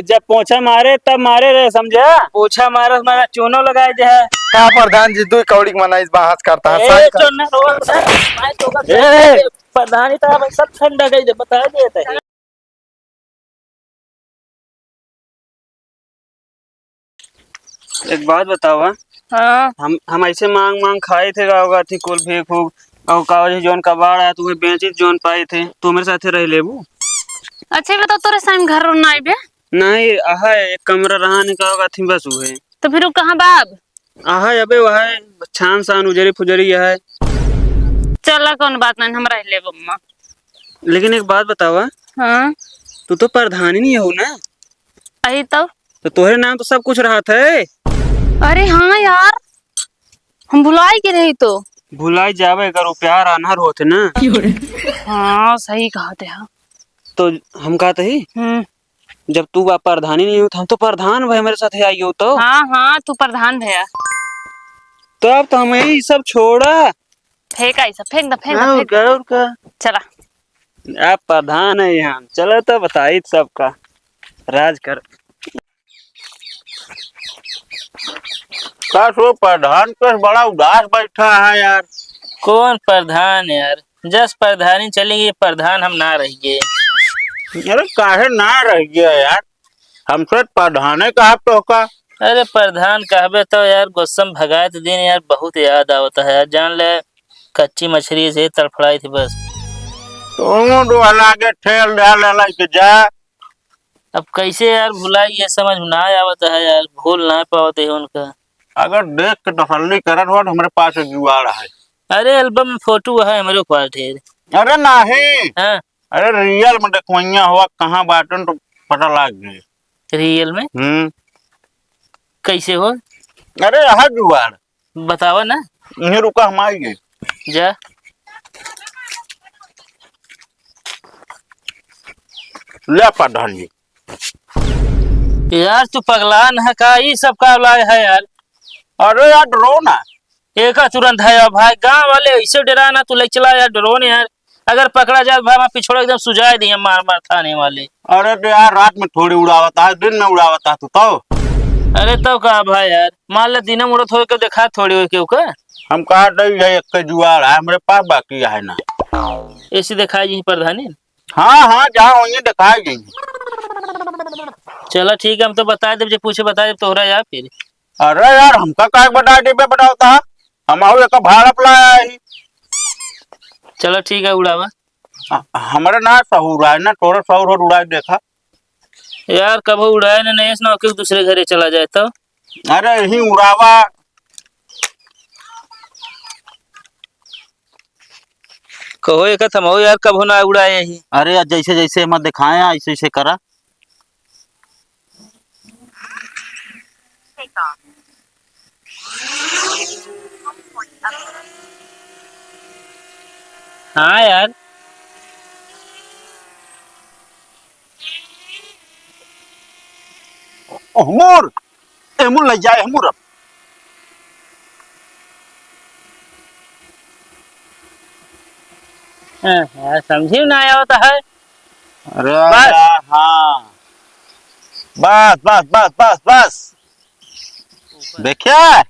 जब पोछा मारे तब मारे रे, समझा? पोछा मारस मारा चूनो लगाए दे है। का प्रधान जी दू कौड़ी मनाइस बाहस करता है ए साथ चोन्ना रोवा मैं तो का ए प्रधान ही तो सब ठंडा गई बता देता है। एक बात बताओ हाँ? हाँ हम ऐसे मांग मांग खाए थे गाँव का थी कुल भी खूब और कावज जोन कबाड़ है तुम्हें बेची जोन पाए थे तू मेरे साथ रह लेबू। अच्छा ये बताओ तोरे साइम घर ना आइबे नहीं आहा एक कमरा रहा निकाल थी बस वो है। तो फिर वो कहाँ बाब आहा अबे वह है छान सान उजरी फुजरी है। चला कौन बात नहीं हम रह ले मम्मा। लेकिन एक बात बताओ हाँ? हाँ तू तो प्रधान ही नहीं हो ना? अही तो तुम्हारे नाम तो सब कुछ रहा था। अरे हाँ यार हम भुलाई के रही तो। भुलाई जावे अगर वो प्यार अनहर होते ना। हाँ सही कहा थे हाँ। तो हम कहते ही जब तू प्रधान ही नहीं हो हम तो प्रधान भाई मेरे साथ आई हो तो। हाँ हाँ तू प्रधान भैया। तो अब तो हमें ही सब छोड़ा। फेंक आई सब फेंक द फेंक द और फेंक क्या और क्या? चला आप प्रधान है यहाँ चलो तो बताइए सबका राज कर। का सो प्रधान पर बड़ा उदास बैठा है यार। कौन प्रधान यार, जस प्रधानी चलेगी प्रधान हम ना रहिए। अरे काहे ना रह गया यार, हमसे प्रधान कहा तो का। अरे प्रधान कहबे तो यार गुस्सम भगाए तो दिन यार बहुत याद आवता है यार। जान ले कच्ची मछली से तड़फड़ाई थी बस। तो दो लागे ठेल डाल के जा। अब कैसे यार भुलाई ये समझ में ना आवता है यार, भूल ना पाते है उनका। अगर देख के तसल्ली करत हो तो हमारे पास एक जुगाड़ है। अरे एल्बम में फोटो है हमारे पास ढेर। अरे नहीं, हाँ अरे रियल में देखवैया हुआ कहाँ बाटन तो पता लग गए। रियल में कैसे हो? अरे यहाँ जुगाड़ बतावा ना। इन्हें रुका हम आएंगे। जा ले प्रधान जी। यार तू पगलान है का? ये सब का लाए है यार? अरे यार डरो ना। एक तुरंत है यार भाई, गांव वाले ऐसे डरा ना तू ले चला यार, डरो नहीं यार। अगर पकड़ा जाए भाई मैं पिछोड़ एकदम सुझाए दिए मार मार खाने वाले। अरे तो यार रात में थोड़ी उड़ावता है, दिन में उड़ावता तू तो। अरे तो कहा भाई यार, मान ले दिन मुड़त हो के देखा थोड़ी हो के ऊपर। हम कहा नहीं है एक जुगाड़ है हमारे पास, बाकी है ना। ऐसे दिखाई जी प्रधानी। हाँ हाँ जहाँ होंगे दिखाई देंगे। चलो ठीक है हम तो बता दे, जब पूछे बता दे तोहरा यार फिर। अरे यार हमका काय बता दे बताता है, हम आओ एक भाड़ा लाया ही। चलो ठीक है उड़ावा। हमारे ना सहूर है ना, तोरे सहूर हो उड़ा के देखा। यार कब उड़ाए ना नहीं सुना कि दूसरे घरे चला जाए तो। अरे यही उड़ावा। कहो एक हम हो यार, कब ना उड़ाए ही। अरे यार जैसे जैसे मत दिखाए ऐसे ऐसे करा। हाँ यार हमूर एमुर ले जाए हमूर। हाँ, समझी ना आया होता है। अरे बस। यार हाँ बस बस बस बस बस देखिए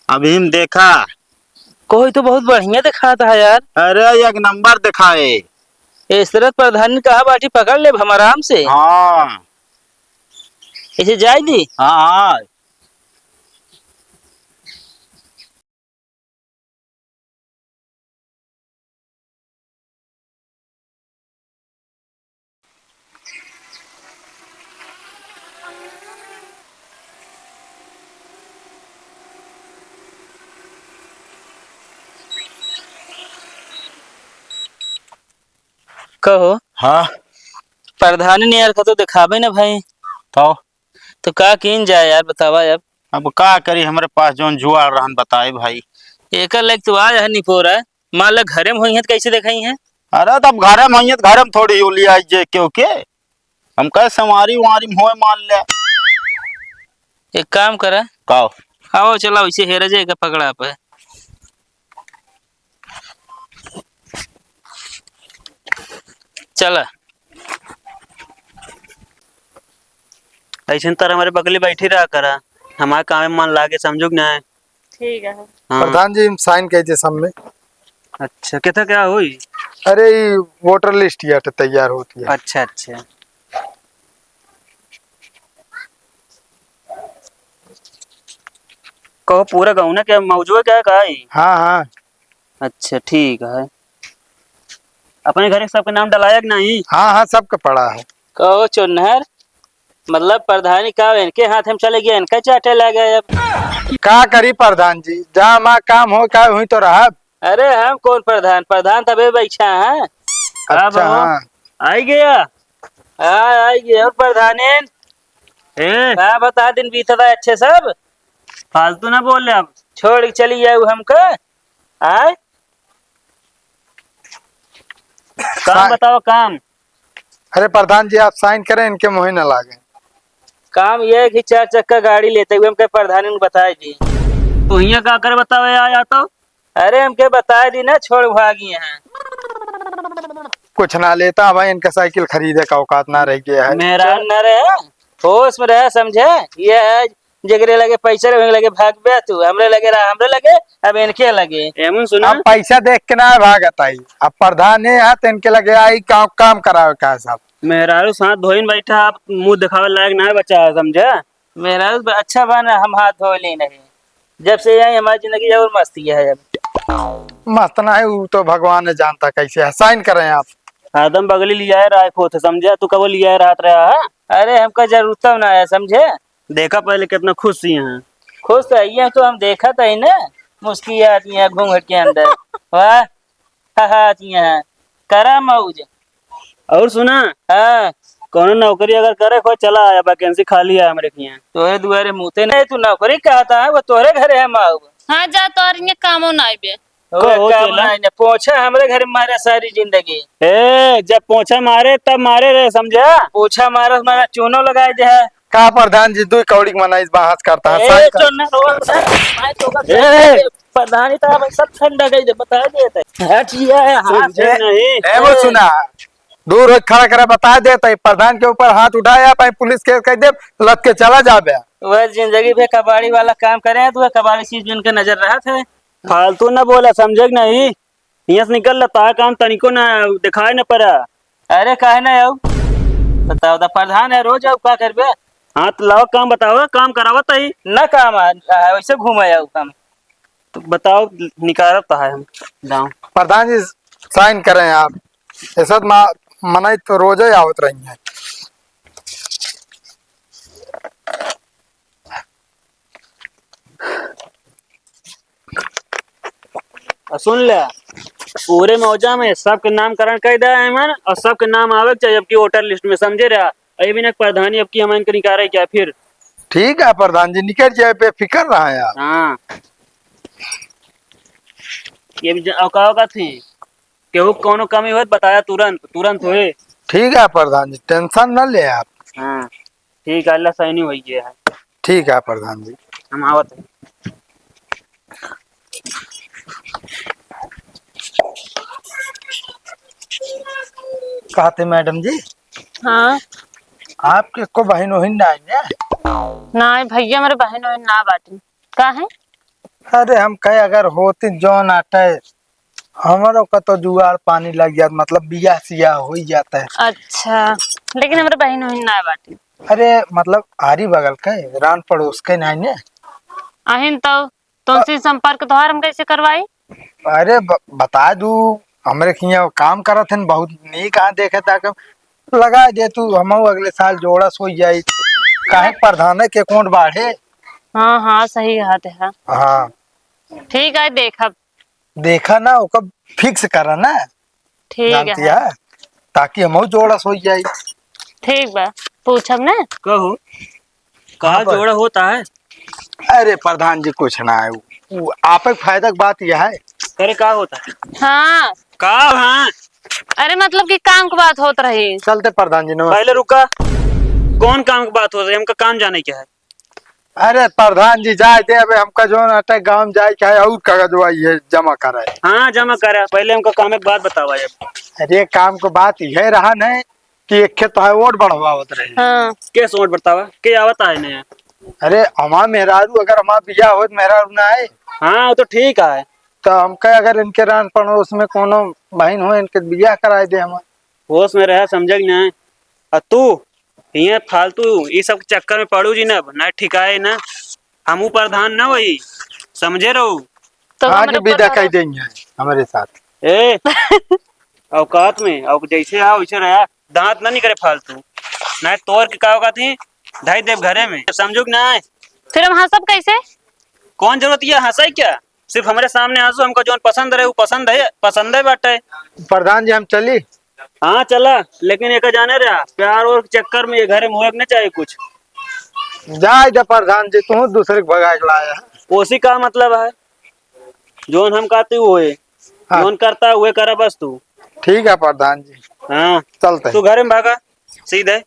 अभी हम देखा। कोई तो बहुत बढ़िया दिखाता है यार। अरे एक नंबर दिखाए। इस प्रधान ने कहा बाटी पकड़ ले हम आराम से। हाँ इसे जाए दी। हाँ हाँ कहो हाँ। प्रधानी ने यार का तो दिखावे ना भाई। तो का किन जाए यार बतावा अब। अब का करी हमारे पास जो जुआ रहन बताए भाई। एक लाइक तो आज है नहीं पो रहा है, मान लो घरे में हुई है तो कैसे दिखाई है। अरे तब घरे में है घरे में थोड़ी हो लिया जे क्यों के हम कहे संवारी वारी में होए मान ले। एक काम करा कहो आओ चला वैसे हेरा जाएगा पकड़ा पे। चला ऐसे तरह हमारे बगली बैठी रहा करा, हमारे काम में मन लागे, समझो कि नहीं। ठीक है। हाँ। प्रधान जी साइन कीजिए सब में। अच्छा कितना क्या हुई? अरे ये वोटर लिस्ट ये तैयार होती है। अच्छा अच्छा। कहो पूरा गाँव ना क्या मौजूद क्या है का है? हाँ हाँ अच्छा ठीक है। अपने घर के सबके नाम डलाया कि नहीं? हाँ हाँ सबका पड़ा है। कहो चुनहर, मतलब प्रधानी का इनके हाथ में चले गया, इनका चाटे लगे अब। का करी प्रधान जी, जहाँ माँ काम हो का हुई तो रहा। अरे हम कौन प्रधान, प्रधान तबे बैठा है। हाँ अच्छा बहू, हाँ आई गया। हाँ आई गया। और प्रधानेन ए हाँ बता, दिन बीता था अच्छे सब। फालतू ना बोल रहे अब। छोड़ के चली जाऊ हमको। आय काम बताओ काम। अरे प्रधान जी आप साइन करें, इनके मुँह न लागे। काम ये है कि 4 चक्का गाड़ी लेते हुए हमके प्रधानी ने बताया दी। तो यहाँ का कर बताओ या तो। अरे हमके बताया दी ना, छोड़ भागी हैं। कुछ ना लेता भाई, इनका साइकिल खरीदे का औकात ना रह गया है। मेरा चल न रहे, होश में रहे, समझे। ये है जगरे लगे पैसे रहे लगे भाग बे तू, हमरे लगे रहा, हमरे लगे अब इनके लगे। एमन सुना, अब पैसा देख के ना भागत आई। अब प्रधान है तो इनके लगे आई काम करावे का साहब। मेहरारू साथ धोइन बैठा, आप मुंह दिखावे लायक ना है बच्चा, समझे। मेरा अच्छा बना, हम हाथ धो ली नहीं। जब से यही हमारी जिंदगी और मस्ती है। अब मस्त ना है वो तो भगवान ने जानता कैसे है। साइन करें आप। आदम बगली लिया है राय खोत, समझे। तू कब लिया है रात रहा है? अरे हमका जरूरत ना है, समझे। देखा पहले कितना खुश सी हैं। खुश तो है तो हम देखा था ही ना। मुस्की आती है घूंघट के अंदर। वाह आती है, करा मौज। और सुना, हाँ कौन नौकरी अगर करे कोई चला आया, वैकेंसी खाली है हमारे यहाँ। तोरे दुआरे मुते नहीं, तू नौकरी कहता है वो तोरे घरे है माऊ। हाँ जा तो और ये कामो ना आइबे। कहो चला। पोछा हमरे घर में मारा सारी जिंदगी। ए जब पोछा मारे तब मारे रे, समझा। पोछा मारा मारा चूनो लगाए दे है। का प्रधान जी दू कौड़ी मनाइस बहस करता है। ए, साइन कर। चोन्ना रोवा, मैं तो बस- ए! प्रधानी तो अब सब ठंडा गई बता देते हटिया है हाथ। समझे नहीं। ए वो सुना, दूर हो खड़ा करे बता देता प्रधान के ऊपर हाथ उठाया पाई पुलिस केस कह दे, लत के चला जाबे। वह जिंदगी भर कबाड़ी वाला काम करे तो कबाड़ी चीज जिनके नजर रहा थे। फालतू ना बोला, समझे कि नहीं। यहाँ से निकल लता काम तनिको ना दिखाई न पड़ा। अरे काहे ना आऊ, बताओ तो प्रधान है रोज आऊ का करबे। हाँ तो लाओ काम बताओ, काम करावत है न काम वैसे घूमे आऊ काम। तो बताओ, निकारत है हम दाऊ। प्रधान जी साइन करें आप। ऐसा मनाई तो रोज ही आवत रही है। सुन ले, पूरे मौजा में सबके नामकरण कर दे मन, और सबके नाम आवे चाहिए अब की वोटर लिस्ट में, समझे रहा। अभी भी ना प्रधानी अब की हम इनके निकाले क्या फिर। ठीक है प्रधान जी, निकल जाए पे फिक्र रहा है आप। हाँ ये भी औका थी केहू कोनो कमी हो बताया तुरंत तुरंत होए। ठीक है प्रधान जी, टेंशन न ले आप। हाँ ठीक है, अल्लाह सही हो गया है। ठीक है प्रधान जी। हम आवत है। कहते मैडम जी, हाँ आपके को बहन वहन ना है? ना भैया, मेरे बहन वहन ना बाटी का है। अरे हम कहे अगर होती जौन आटे हमारो का तो जुगाड़ पानी लग जाता, मतलब बिया सिया हो ही जाता है। अच्छा, लेकिन हमारे बहन वहन ना बाटी। अरे मतलब आरी बगल के रान पड़ोस के नहीं ने। अहिन तो तुमसे संपर्क तोहार हम कैसे करवाई। अरे बता दू, हमरे खिया काम करत हन बहुत नीक आ देखे तक लगा दे तू, हम अगले साल जोड़ा सो जाई। काहे प्रधान के अकाउंट बाढ़े। हाँ हाँ सही बात है। हाँ ठीक है देखब। देखा ना ओका फिक्स करा ना, ठीक जानती है है, ताकि हम जोड़ा सो जाई। ठीक बा, पूछब ना। कहो कहा हाँ पर- जोड़ा होता है। अरे प्रधान जी कुछ ना है, आप फायदा की बात यह है। करे का होता है हाँ का। हाँ अरे मतलब कि काम की बात होत रही। चलते प्रधान जी नमस्ते। पहले रुका, कौन काम की बात हो रही है, हमका काम जाने क्या है। अरे प्रधान जी जाए थे, अबे हमका जो अटक गांव जाए क्या है और कागज ये जमा करा है। हाँ जमा करा, पहले हमका काम एक बात बतावा। जब अरे काम को बात यह रहा नहीं कि एक खेत है वोट बढ़वावत रहे। हाँ के सोच बतावा के आवत है ने। अरे हमार मेहरारू अगर हमार बिया हो मेहरारू ना आए हाँ वो तो ठीक है। तो हमके अगर इनके रान पड़ोस में कोनो बहन हो इनके बिया कराए दे हम। होश में रह समझ ना। और तू ये फालतू ये सब के चक्कर में पड़ू जी ना ठिकाए ना। हमू प्रधान ना वही समझे रहो। तो हाँ हमारे जी ऊपर विदा कह भरोसा- देंगे हमारे साथ। ए औकात में और जैसे आओ वैसे रहा। दांत ना नहीं करे फालतू ना तोड़ के का औकात ही ढाई देव घरे में समझो कि ना। फिर हम हंसब कैसे? कौन जरूरत है हंसाई क्या। सिर्फ हमारे सामने हंसो हमको जो पसंद रहे वो पसंद है बाटे। प्रधान जी हम चली। हाँ चला लेकिन एक जाने रहा प्यार और चक्कर में ये घरे मुँह नहीं चाहिए कुछ। जाए जा प्रधान जी तू दूसरे के भगा के लाया। उसी का मतलब है जोन हम कहते वो है हाँ। जोन करता है वो करे बस तू। ठीक है प्रधान जी हाँ चलते तू घरे में भागा सीधे।